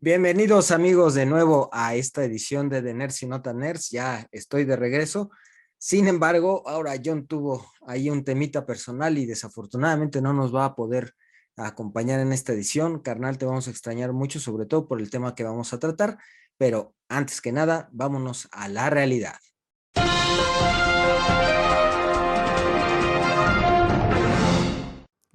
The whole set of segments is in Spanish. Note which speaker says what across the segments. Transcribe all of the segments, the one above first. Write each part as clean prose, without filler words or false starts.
Speaker 1: Bienvenidos amigos de nuevo a esta edición de The Nerds y Not Tan Nerds. Ya estoy de regreso. Sin embargo, ahora John tuvo ahí un temita personal y desafortunadamente no nos va a poder acompañar en esta edición. Carnal, te vamos a extrañar mucho, sobre todo por el tema que vamos a tratar. Pero antes que nada, vámonos a la realidad.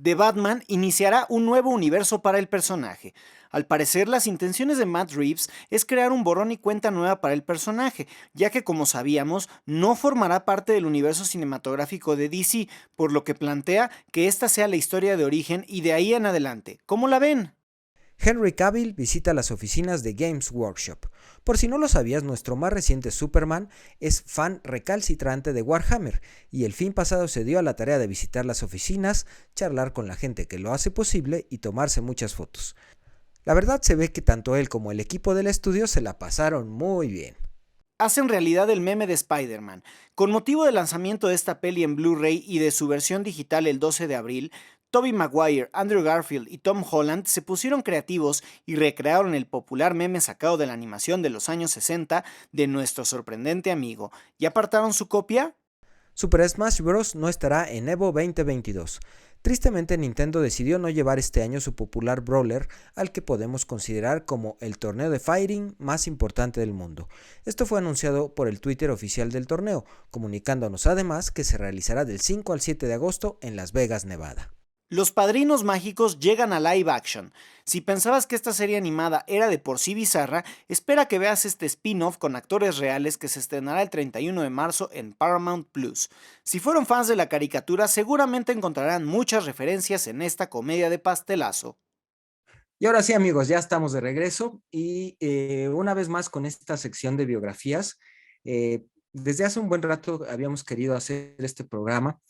Speaker 2: The Batman iniciará un nuevo universo para el personaje. Al parecer, las intenciones de Matt Reeves es crear un borrón y cuenta nueva para el personaje, ya que como sabíamos, no formará parte del universo cinematográfico de DC, por lo que plantea que esta sea la historia de origen y de ahí en adelante. ¿Cómo la ven?
Speaker 1: Henry Cavill visita las oficinas de Games Workshop. Por si no lo sabías, nuestro más reciente Superman es fan recalcitrante de Warhammer y el fin pasado se dio a la tarea de visitar las oficinas, charlar con la gente que lo hace posible y tomarse muchas fotos. La verdad se ve que tanto él como el equipo del estudio se la pasaron muy bien.
Speaker 2: Hacen realidad el meme de Spider-Man. Con motivo del lanzamiento de esta peli en Blu-ray y de su versión digital el 12 de abril, Tobey Maguire, Andrew Garfield y Tom Holland se pusieron creativos y recrearon el popular meme sacado de la animación de los años 60 de nuestro sorprendente amigo. ¿Ya apartaron su copia?
Speaker 1: Super Smash Bros. No estará en Evo 2022. Tristemente, Nintendo decidió no llevar este año su popular brawler al que podemos considerar como el torneo de fighting más importante del mundo. Esto fue anunciado por el Twitter oficial del torneo, comunicándonos además que se realizará del 5 al 7 de agosto en Las Vegas, Nevada.
Speaker 2: Los Padrinos Mágicos llegan a live action. Si pensabas que esta serie animada era de por sí bizarra, espera que veas este spin-off con actores reales que se estrenará el 31 de marzo en Paramount Plus. Si fueron fans de la caricatura, seguramente encontrarán muchas referencias en esta comedia de pastelazo.
Speaker 1: Y ahora sí, amigos, ya estamos de regreso y una vez más con esta sección de biografías. Desde hace un buen rato habíamos querido hacer este programa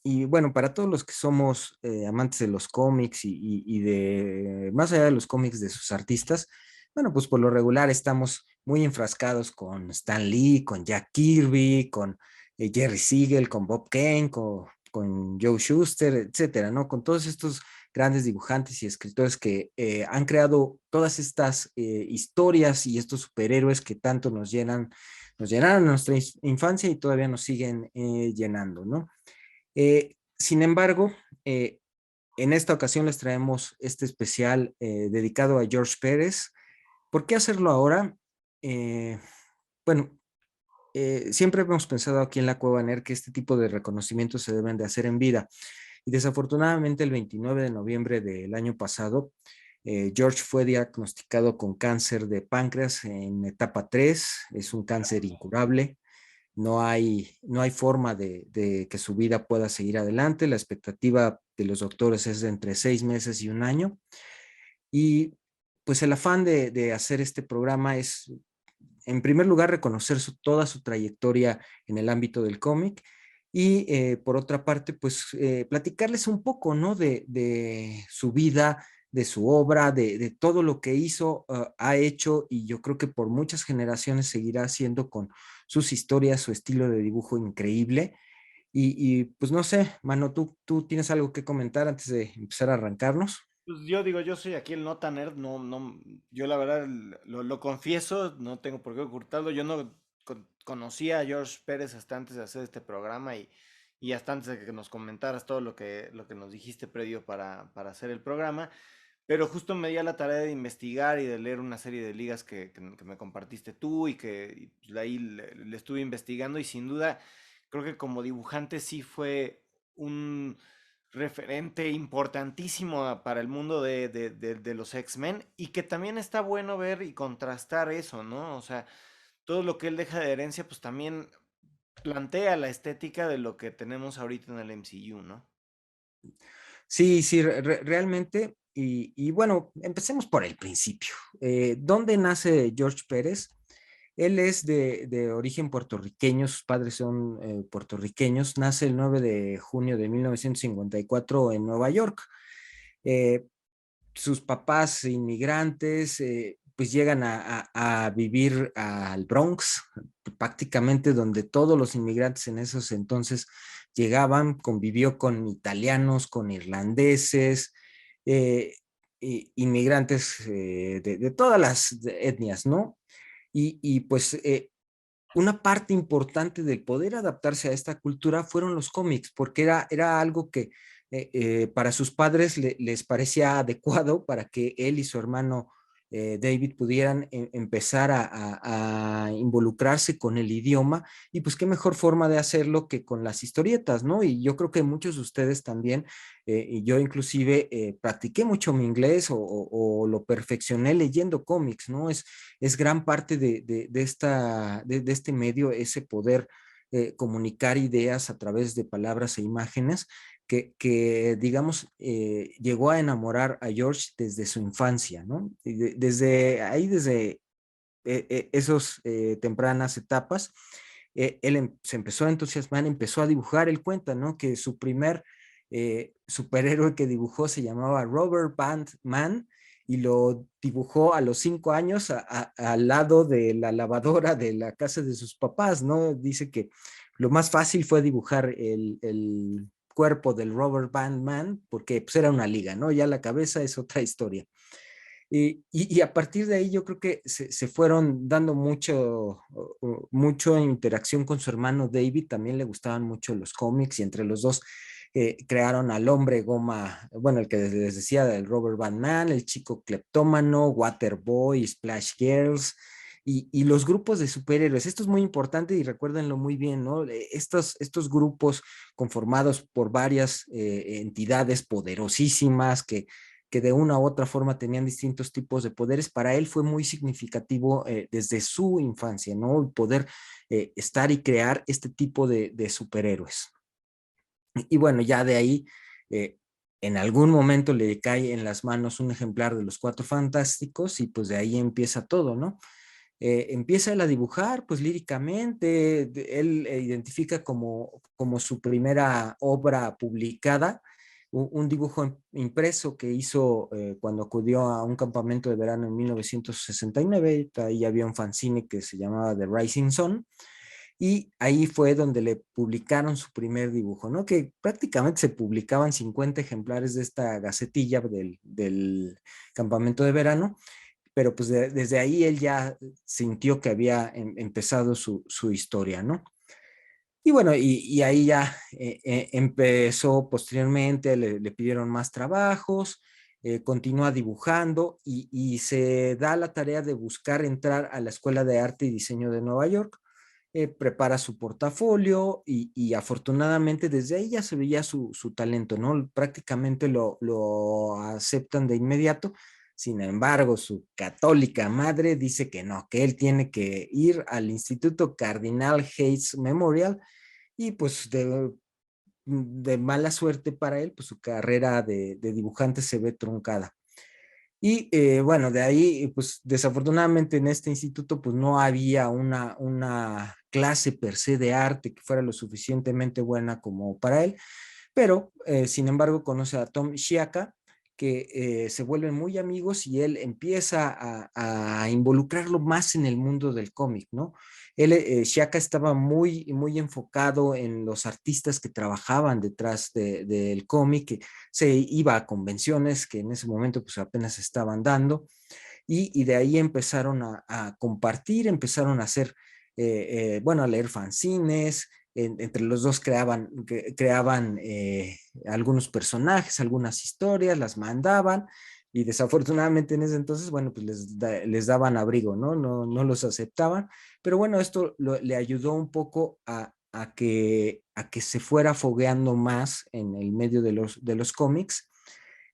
Speaker 1: y bueno, para todos los que somos amantes de los cómics y de más allá de los cómics de sus artistas, bueno, pues por lo regular estamos muy enfrascados con Stan Lee, con Jack Kirby, con Jerry Siegel, con Bob Kane, con Joe Shuster, etcétera, ¿no? Con todos estos grandes dibujantes y escritores que han creado todas estas historias y estos superhéroes que tanto nos llenaron nuestra infancia y todavía nos siguen llenando, ¿no? Sin embargo, en esta ocasión les traemos este especial dedicado a George Pérez. ¿Por qué hacerlo ahora? Eh, bueno, siempre hemos pensado aquí en la Cueva Nerd que este tipo de reconocimientos se deben de hacer en vida. Y desafortunadamente el 29 de noviembre del año pasado, George fue diagnosticado con cáncer de páncreas en etapa 3. Es un cáncer incurable. No hay forma de que su vida pueda seguir adelante. La expectativa de los doctores es de entre 6 meses y un año. Y pues el afán de hacer este programa es, en primer lugar, reconocer toda su trayectoria en el ámbito del cómic y por otra parte, pues platicarles un poco, ¿no? De su vida, de su obra, de todo lo que hizo, ha hecho y yo creo que por muchas generaciones seguirá haciendo con sus historias, su estilo de dibujo increíble. Pues no sé, Mano, ¿tú tienes algo que comentar antes de empezar a arrancarnos?
Speaker 2: Pues yo digo, yo soy aquí el Nota Nerd, yo la verdad lo confieso, no tengo por qué ocultarlo, yo no conocía a George Pérez hasta antes de hacer este programa y hasta antes de que nos comentaras todo lo que nos dijiste previo para hacer el programa, pero justo me di a la tarea de investigar y de leer una serie de ligas que me compartiste tú y pues, de ahí le estuve investigando y sin duda creo que como dibujante sí fue un referente importantísimo para el mundo de los X-Men y que también está bueno ver y contrastar eso, ¿no? O sea, todo lo que él deja de herencia, pues también plantea la estética de lo que tenemos ahorita en el MCU, ¿no?
Speaker 1: Sí, sí, realmente. Y bueno, empecemos por el principio. ¿Dónde nace George Pérez? Él es de origen puertorriqueño, sus padres son puertorriqueños. Nace el 9 de junio de 1954 en Nueva York. Eh, Sus papás inmigrantes pues llegan a vivir al Bronx, prácticamente donde todos los inmigrantes en esos entonces llegaban, convivió con italianos, con irlandeses, eh, inmigrantes de todas las etnias, ¿no? Y pues una parte importante del poder adaptarse a esta cultura fueron los cómics, porque era algo que para sus padres les parecía adecuado para que él y su hermano David pudieran empezar a involucrarse con el idioma, y pues qué mejor forma de hacerlo que con las historietas, ¿no? Y yo creo que muchos de ustedes también, y yo inclusive practiqué mucho mi inglés o lo perfeccioné leyendo cómics, ¿no? Es gran parte de este medio, ese poder comunicar ideas a través de palabras e imágenes que digamos, llegó a enamorar a George desde su infancia, ¿no? Desde ahí, desde esos tempranas etapas, él se empezó a entusiasmar, empezó a dibujar. Él cuenta, ¿no? Que su primer superhéroe que dibujó se llamaba Robert Bandman, y lo dibujó a los 5 años al lado de la lavadora de la casa de sus papás, ¿no? Dice que lo más fácil fue dibujar el cuerpo del Robert Bandman, porque pues era una liga, ¿no? Ya la cabeza es otra historia. Y a partir de ahí yo creo que se fueron dando mucho interacción con su hermano David. También le gustaban mucho los cómics, y entre los dos crearon al hombre goma, bueno, el que les decía, del Robert Van Man, el chico cleptómano, Waterboy, Splash Girls, y los grupos de superhéroes. Esto es muy importante y recuérdenlo muy bien, ¿no? Estos grupos conformados por varias entidades poderosísimas que de una u otra forma tenían distintos tipos de poderes. Para él fue muy significativo desde su infancia, ¿no? Poder estar y crear este tipo de superhéroes. Y bueno, ya de ahí, eh, en algún momento le cae en las manos un ejemplar de los Cuatro Fantásticos, y pues de ahí empieza todo, ¿no? Empieza él a dibujar, pues líricamente. Él identifica como su primera obra publicada un dibujo impreso que hizo cuando acudió a un campamento de verano en 1969. Ahí había un fanzine que se llamaba The Rising Sun, y ahí fue donde le publicaron su primer dibujo, ¿no? Que prácticamente se publicaban 50 ejemplares de esta gacetilla del campamento de verano, pero pues desde ahí él ya sintió que había empezado su historia, ¿no? Y bueno, y ahí ya empezó posteriormente, le pidieron más trabajos, continúa dibujando, y se da la tarea de buscar entrar a la Escuela de Arte y Diseño de Nueva York. Prepara su portafolio, y afortunadamente desde ahí ya se veía su talento, ¿no? Prácticamente lo aceptan de inmediato. Sin embargo, su católica madre dice que no, que él tiene que ir al Instituto Cardinal Hayes Memorial, y pues de mala suerte para él, pues su carrera de dibujante se ve truncada. Y bueno, de ahí, pues desafortunadamente en este instituto, pues no había una clase per se de arte que fuera lo suficientemente buena como para él, pero sin embargo conoce a Tom Shiaka, que se vuelven muy amigos, y él empieza a involucrarlo más en el mundo del cómic, ¿no? Shiaka estaba muy enfocado en los artistas que trabajaban detrás del cómic, que se iba a convenciones que en ese momento pues apenas se estaban dando, y de ahí empezaron a compartir, empezaron a hacer, bueno, a leer fanzines. Entre los dos creaban algunos personajes, algunas historias, las mandaban, y desafortunadamente en ese entonces, bueno, pues les daban abrigo, ¿no? No los aceptaban, pero bueno, esto le ayudó un poco a que se fuera fogueando más en el medio de los cómics.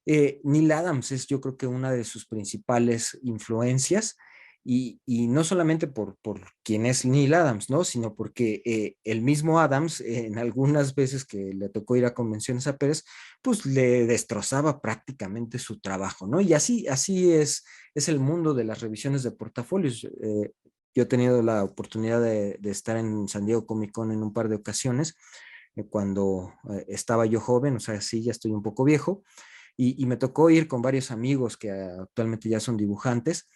Speaker 1: Neil Adams es, yo creo, que una de sus principales influencias, y no solamente por quién es Neil Adams, ¿no? Sino porque el mismo Adams, en algunas veces que le tocó ir a convenciones a Pérez, pues le destrozaba prácticamente su trabajo, ¿no? Y así es el mundo de las revisiones de portafolios. Yo he tenido la oportunidad de estar en San Diego Comic Con en un par de ocasiones, cuando estaba yo joven, o sea, sí, ya estoy un poco viejo, y me tocó ir con varios amigos que actualmente ya son dibujantes,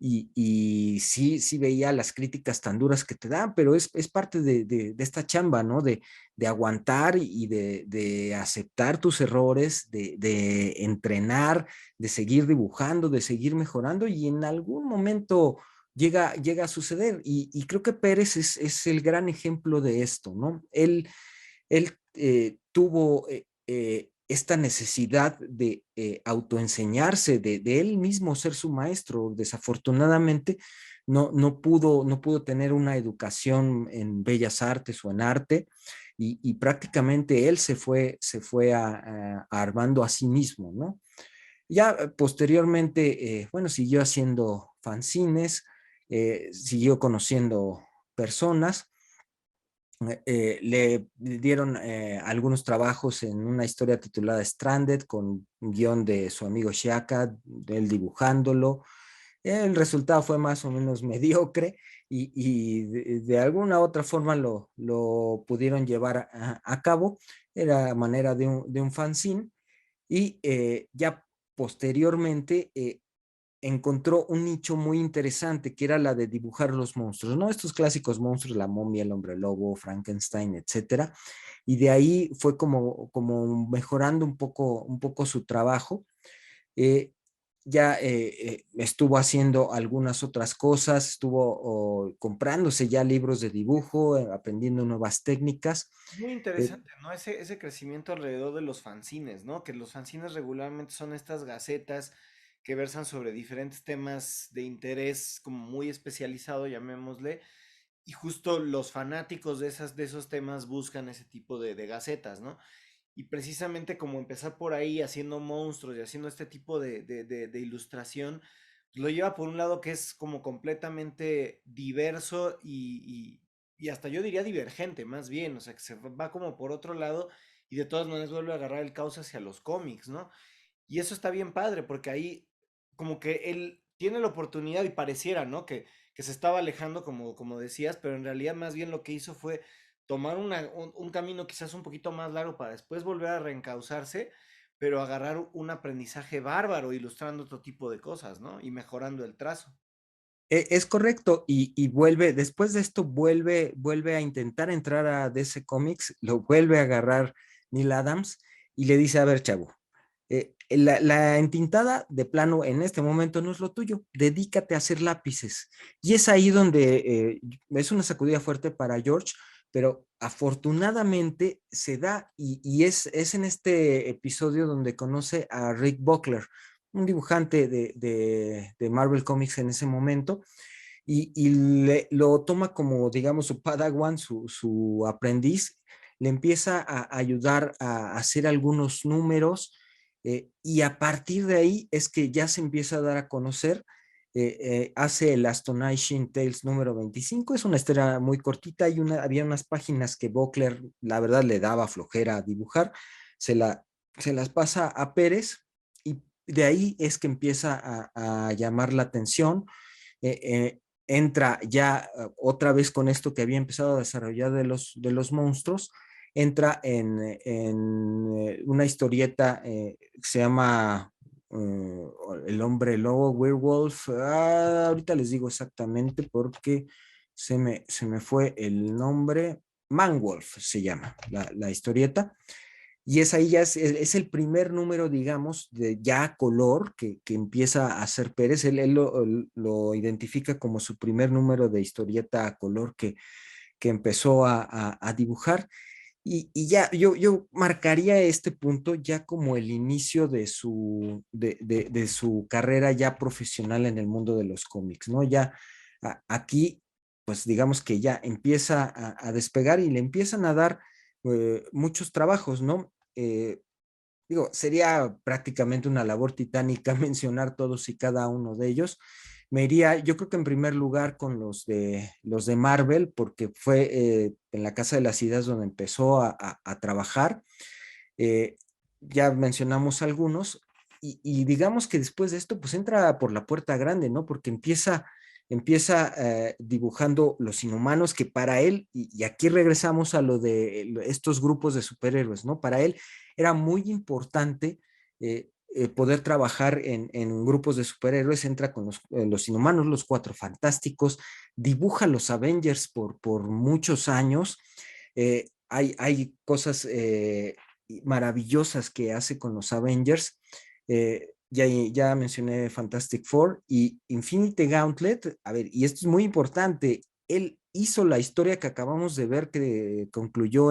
Speaker 1: y sí, sí veía las críticas tan duras que te dan, pero es parte de esta chamba, ¿no? De aguantar y de aceptar tus errores, de entrenar, de seguir dibujando, de seguir mejorando y en algún momento llega a suceder. Y creo que Pérez es el gran ejemplo de esto, ¿no? Él tuvo esta necesidad de autoenseñarse, de él mismo ser su maestro. Desafortunadamente, no pudo tener una educación en bellas artes o en arte, y prácticamente él se fue armando a sí mismo, ¿no? Ya posteriormente, bueno, siguió haciendo fanzines, siguió conociendo personas, le dieron algunos trabajos en una historia titulada Stranded, con un guión de su amigo Shaka, de él dibujándolo. El resultado fue más o menos mediocre y de alguna otra forma lo pudieron llevar a cabo. Era manera de un fanzine y ya posteriormente encontró un nicho muy interesante, que era la de dibujar los monstruos, ¿no? Estos clásicos monstruos, la momia, el hombre lobo, Frankenstein, etcétera. Y de ahí fue como mejorando un poco su trabajo. Eh, ya estuvo haciendo algunas otras cosas, estuvo comprándose ya libros de dibujo, aprendiendo nuevas técnicas.
Speaker 2: Muy
Speaker 1: Eh,
Speaker 2: interesante, ¿no? Ese crecimiento alrededor de los fanzines, ¿no? Que los fanzines regularmente son estas gacetas que versan sobre diferentes temas de interés como muy especializado, llamémosle, y justo los fanáticos de esos temas buscan ese tipo de gacetas, ¿no? Y precisamente como empezar por ahí haciendo monstruos y haciendo este tipo de ilustración, lo lleva por un lado que es como completamente diverso y hasta yo diría divergente, más bien, o sea, que se va como por otro lado y de todas maneras vuelve a agarrar el cauce hacia los cómics, ¿no? Y eso está bien padre, porque ahí como que él tiene la oportunidad y pareciera, ¿no? Que se estaba alejando, como decías, pero en realidad más bien lo que hizo fue tomar un camino quizás un poquito más largo para después volver a reencauzarse, pero agarrar un aprendizaje bárbaro, ilustrando otro tipo de cosas, ¿no? Y mejorando el trazo.
Speaker 1: Es correcto, y vuelve, después de esto, vuelve a intentar entrar a DC Comics, lo vuelve a agarrar Neil Adams y le dice, a ver, chavo, la entintada de plano en este momento no es lo tuyo, dedícate a hacer lápices. Y es ahí donde es una sacudida fuerte para George, pero afortunadamente se da, y es en este episodio donde conoce a Rick Buckler, un dibujante de Marvel Comics en ese momento, lo toma como, digamos, su padawan, su aprendiz, le empieza a ayudar a hacer algunos números, y a partir de ahí es que ya se empieza a dar a conocer. Hace el Astonishing Tales número 25, es una historia muy cortita, había unas páginas que Buckler, la verdad, le daba flojera dibujar, se, la, se las pasa a Pérez, y de ahí es que empieza a llamar la atención. Entra ya otra vez con esto que había empezado a desarrollar de los monstruos, entra en una historieta que se llama El hombre lobo, Werewolf. Ahorita les digo exactamente porque se me fue el nombre. Manwolf se llama la historieta. Y es ahí ya es el primer número, digamos, de ya a color que empieza a hacer Pérez. Él lo identifica como su primer número de historieta a color que empezó a dibujar. Y ya yo marcaría este punto ya como el inicio de su carrera ya profesional en el mundo de los cómics, ¿no? Ya aquí, pues digamos que ya empieza a despegar y le empiezan a dar muchos trabajos, ¿no? Digo, sería prácticamente una labor titánica mencionar todos y cada uno de ellos. Me iría, yo creo que en primer lugar con los de Marvel, porque fue en la Casa de las Ideas donde empezó a trabajar. Eh, ya mencionamos algunos, y digamos que después de esto, pues entra por la puerta grande, ¿no? Porque empieza dibujando los inhumanos, que para él, y aquí regresamos a lo de estos grupos de superhéroes, ¿no? Para él era muy importante poder trabajar en grupos de superhéroes, entra con los Inhumanos, los Cuatro Fantásticos, dibuja los Avengers por muchos años. Hay cosas maravillosas que hace con los Avengers. Ya mencioné Fantastic Four y Infinity Gauntlet. A ver, y esto es muy importante. Él hizo la historia que acabamos de ver que concluyó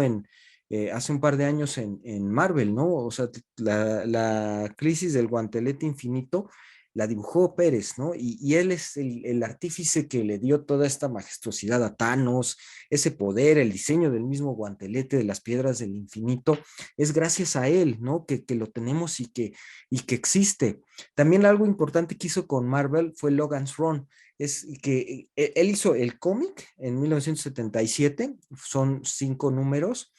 Speaker 1: hace un par de años en Marvel, ¿no? O sea, la crisis del guantelete infinito la dibujó Pérez, ¿no? Y él es el artífice que le dio toda esta majestuosidad a Thanos, ese poder, el diseño del mismo guantelete de las piedras del infinito, es gracias a él, ¿no? Que lo tenemos y que existe. También algo importante que hizo con Marvel fue Logan's Run, es que él hizo el cómic en 1977, son 5 números,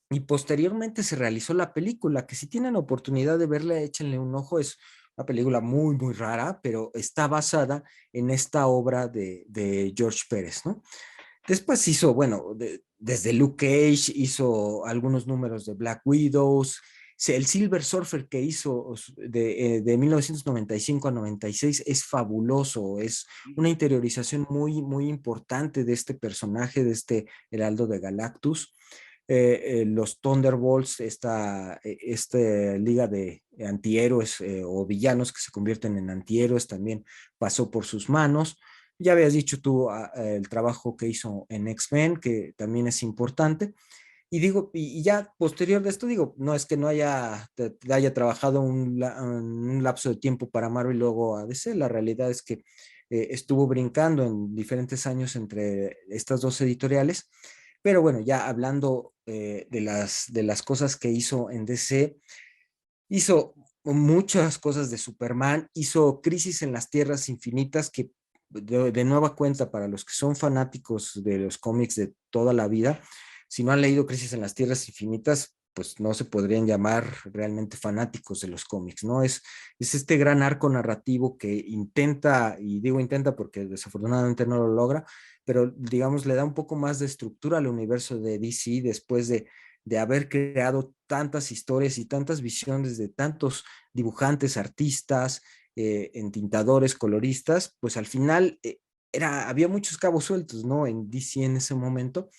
Speaker 1: y posteriormente se realizó la película, que si tienen oportunidad de verla, échenle un ojo, es una película muy, muy rara, pero está basada en esta obra de George Pérez, ¿no? Después hizo, bueno, desde Luke Cage, hizo algunos números de Black Widows, el Silver Surfer que hizo de 1995 a 96 es fabuloso, es una interiorización muy, muy importante de este personaje, de este Heraldo de Galactus. Los Thunderbolts, esta liga de antihéroes o villanos que se convierten en antihéroes, también pasó por sus manos. Ya habías dicho tú el trabajo que hizo en X-Men, que también es importante. Y digo, y ya posterior de esto, digo, no es que no haya trabajado un lapso de tiempo para Marvel y luego a DC, la realidad es que estuvo brincando en diferentes años entre estas dos editoriales, pero bueno, ya hablando de las cosas que hizo en DC, hizo muchas cosas de Superman, hizo Crisis en las Tierras Infinitas, que de nueva cuenta, para los que son fanáticos de los cómics de toda la vida, si no han leído Crisis en las Tierras Infinitas, pues no se podrían llamar realmente fanáticos de los cómics, ¿no? Es este gran arco narrativo que intenta, y digo intenta porque desafortunadamente no lo logra, pero digamos le da un poco más de estructura al universo de DC después de haber creado tantas historias y tantas visiones de tantos dibujantes, artistas, entintadores, coloristas, pues al final había muchos cabos sueltos, ¿no? En DC en ese momento.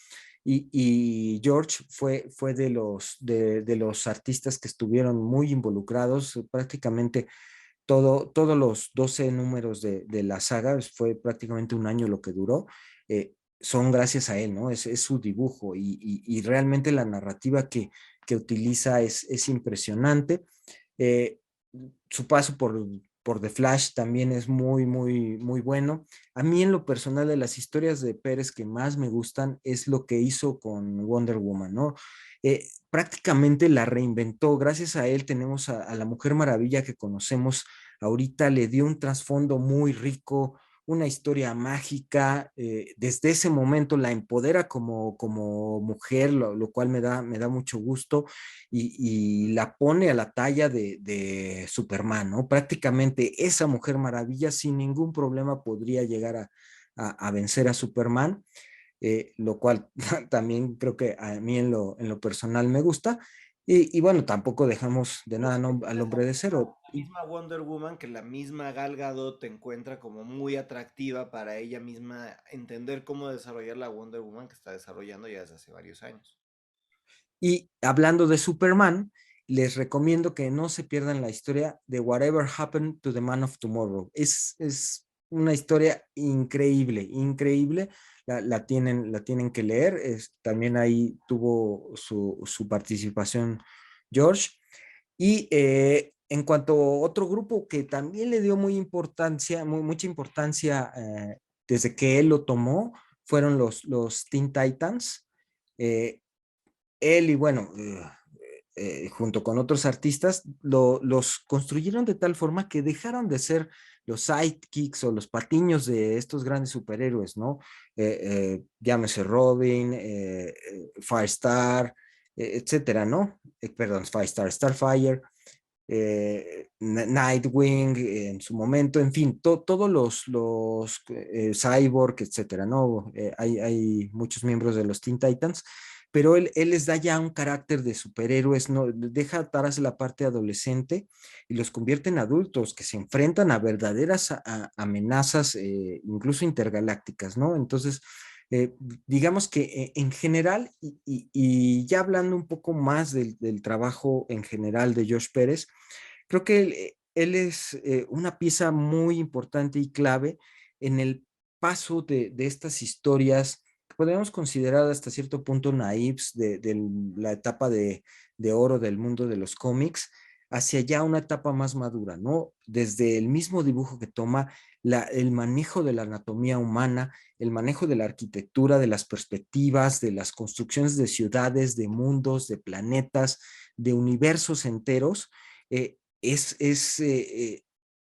Speaker 1: Y George fue de los artistas que estuvieron muy involucrados, prácticamente todos los 12 números de la saga, fue prácticamente un año lo que duró, son gracias a él, ¿no? Es su dibujo y realmente la narrativa que utiliza es impresionante. Eh, Su paso por The Flash también es muy, muy, muy bueno. A mí en lo personal de las historias de Pérez que más me gustan es lo que hizo con Wonder Woman, ¿no? Prácticamente la reinventó. Gracias a él tenemos a la Mujer Maravilla que conocemos ahorita, le dio un trasfondo muy rico, una historia mágica. Desde ese momento la empodera como mujer, lo cual me da mucho gusto y la pone a la talla de Superman, ¿no? Prácticamente esa Mujer Maravilla sin ningún problema podría llegar a vencer a Superman, lo cual también creo que a mí en lo personal me gusta. Y bueno, tampoco dejamos de
Speaker 2: Pero
Speaker 1: nada,
Speaker 2: fíjate
Speaker 1: ¿no?,
Speaker 2: que
Speaker 1: al hombre de cero.
Speaker 2: la misma Wonder Woman, que la misma Gal Gadot te encuentra como muy atractiva para ella misma entender cómo desarrollar la Wonder Woman que está desarrollando ya desde hace varios años.
Speaker 1: Y hablando de Superman, les recomiendo que no se pierdan la historia de Whatever Happened to the Man of Tomorrow. Es una historia increíble, increíble. La tienen que leer. También ahí tuvo su participación George. Y en cuanto a otro grupo que también le dio mucha importancia desde que él lo tomó, fueron los Teen Titans. Eh, Él y bueno, junto con otros artistas, los construyeron de tal forma que dejaron de ser los sidekicks o los patiños de estos grandes superhéroes, ¿no? Llámese Robin, Firestar, etcétera, ¿no? Perdón, Firestar, Starfire, Nightwing en su momento, en fin, todos los Cyborg, etcétera, ¿no? Hay muchos miembros de los Teen Titans, pero él les da ya un carácter de superhéroes, no, deja atrás la parte adolescente y los convierte en adultos que se enfrentan a verdaderas amenazas, incluso intergalácticas, ¿no? Entonces, eh, digamos que en general, y ya hablando un poco más del trabajo en general de Josh Pérez, creo que él es una pieza muy importante y clave en el paso de estas historias que podríamos considerar hasta cierto punto naives de la etapa de oro del mundo de los cómics hacia ya una etapa más madura, ¿no? Desde el mismo dibujo que toma, el manejo de la anatomía humana, el manejo de la arquitectura, de las perspectivas, de las construcciones de ciudades, de mundos, de planetas, de universos enteros, es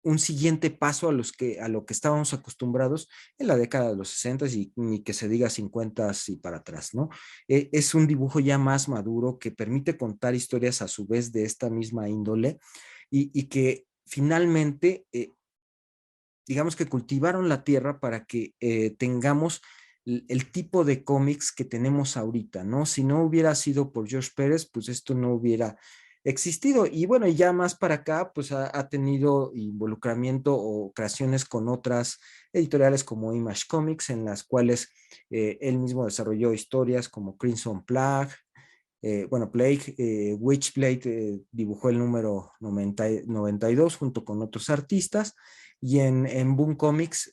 Speaker 1: un siguiente paso a lo que estábamos acostumbrados en la década de los 60 y ni que se diga 50 y para atrás, ¿no? Es un dibujo ya más maduro que permite contar historias a su vez de esta misma índole y que finalmente, digamos que cultivaron la tierra para que tengamos el tipo de cómics que tenemos ahorita, ¿no? Si no hubiera sido por George Pérez, pues esto no hubiera existido. Y bueno, ya más para acá, pues ha tenido involucramiento o creaciones con otras editoriales como Image Comics, en las cuales él mismo desarrolló historias como Crimson Plague, bueno, Plague, Witchblade dibujó el número 92 junto con otros artistas y en Boom Comics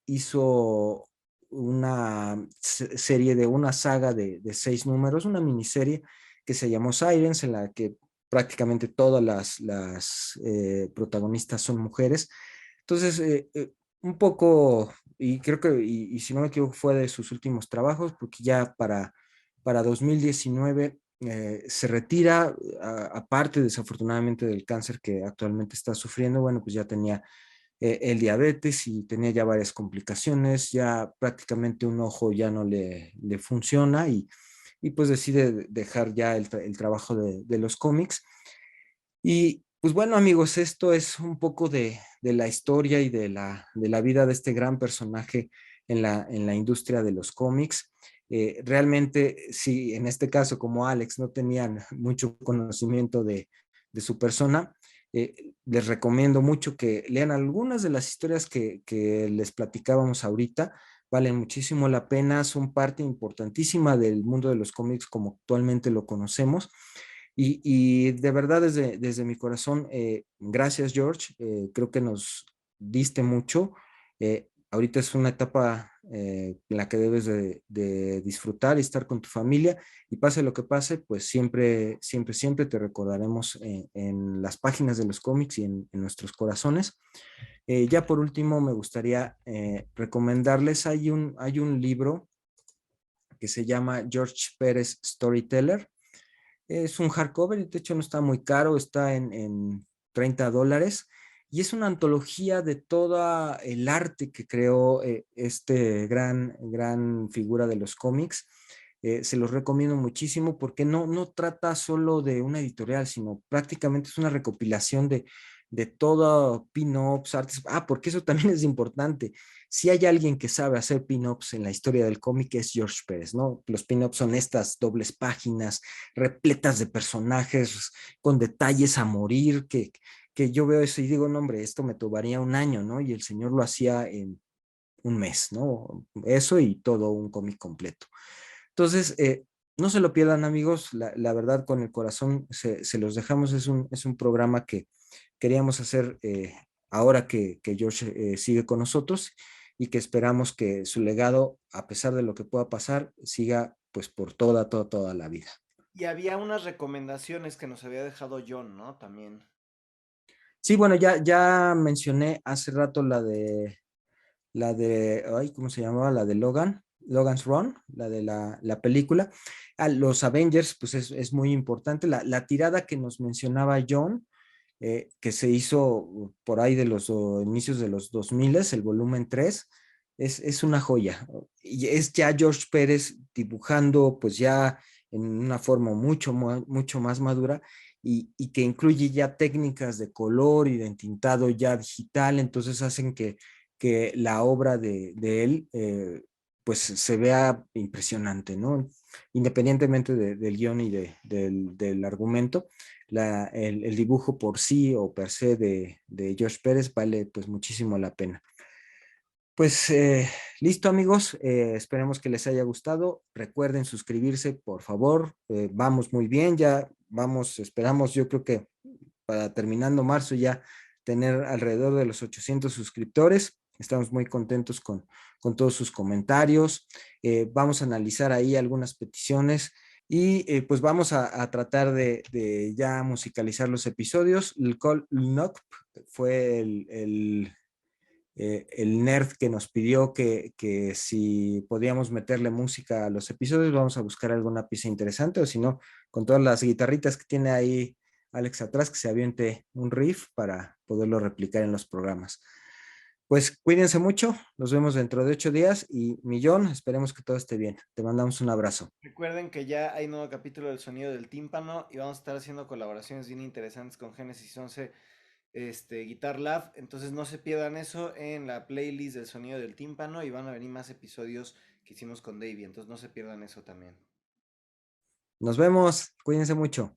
Speaker 1: hizo una serie de una saga de 6 números, una miniserie que se llamó Sirens, en la que prácticamente todas las protagonistas son mujeres. Entonces, un poco, y creo que, y si no me equivoco, fue de sus últimos trabajos, porque ya para 2019 se retira, aparte desafortunadamente del cáncer que actualmente está sufriendo, bueno, pues ya tenía el diabetes y tenía ya varias complicaciones, ya prácticamente un ojo ya no le funciona y pues decide dejar ya el trabajo de los cómics. Y pues bueno, amigos, esto es un poco de la historia y de la vida de este gran personaje en la industria de los cómics. Realmente, sí, en este caso, como Alex no tenían mucho conocimiento de su persona, les recomiendo mucho que lean algunas de las historias que les platicábamos ahorita. Valen muchísimo la pena, son parte importantísima del mundo de los cómics como actualmente lo conocemos. Y de verdad, desde mi corazón, gracias George, creo que nos diste mucho. Ahorita es una etapa en la que debes de disfrutar y estar con tu familia y pase lo que pase, pues siempre, siempre, siempre te recordaremos en las páginas de los cómics y en nuestros corazones. Ya por último, me gustaría recomendarles, hay un libro que se llama George Pérez Storyteller. Es un hardcover, de hecho no está muy caro, está en $30 y es una antología de todo el arte que creó este gran figura de los cómics. Se los recomiendo muchísimo porque no trata solo de una editorial, sino prácticamente es una recopilación de todo pin-ups, artes. Porque eso también es importante. Si hay alguien que sabe hacer pin-ups en la historia del cómic es George Pérez, ¿no? Los pin-ups son estas dobles páginas repletas de personajes con detalles a morir, que yo veo eso y digo, no, hombre, esto me tomaría un año, ¿no? Y el señor lo hacía en un mes, ¿no? Eso y todo un cómic completo. Entonces, no se lo pierdan, amigos, la verdad, con el corazón se los dejamos, es un programa que queríamos hacer ahora que George sigue con nosotros y que esperamos que su legado, a pesar de lo que pueda pasar, siga pues por toda la vida.
Speaker 2: Y había unas recomendaciones que nos había dejado John, ¿no? También.
Speaker 1: Sí, bueno, ya mencioné hace rato ay, ¿cómo se llamaba? La de Logan's Run, la de la película. Los Avengers, pues es muy importante. La tirada que nos mencionaba John, que se hizo por ahí de los inicios de los 2000, el volumen 3 es una joya. Y es ya George Pérez dibujando, pues ya en una forma mucho más madura y que incluye ya técnicas de color y de entintado ya digital, entonces hacen que la obra de él pues se vea impresionante, ¿no? Independientemente del guión y del argumento, el dibujo por sí o per se de Josh Pérez vale pues muchísimo la pena. Pues listo amigos, esperemos que les haya gustado. Recuerden suscribirse, por favor. Vamos muy bien, ya vamos, esperamos, yo creo que para terminando marzo ya tener alrededor de los 800 suscriptores. Estamos muy contentos con todos sus comentarios. Vamos a analizar ahí algunas peticiones y pues vamos a tratar de ya musicalizar los episodios. El Call Knock fue el nerd que nos pidió que si podíamos meterle música a los episodios, vamos a buscar alguna pieza interesante, o si no, con todas las guitarritas que tiene ahí Alex atrás, que se aviente un riff para poderlo replicar en los programas. Pues cuídense mucho, nos vemos dentro de 8 días y Millón, esperemos que todo esté bien. Te mandamos un abrazo.
Speaker 2: Recuerden que ya hay nuevo capítulo del sonido del tímpano y vamos a estar haciendo colaboraciones bien interesantes con Genesis 11, Guitar Lab. Entonces no se pierdan eso en la playlist del sonido del tímpano y van a venir más episodios que hicimos con Davey. Entonces no se pierdan eso también.
Speaker 1: Nos vemos, cuídense mucho.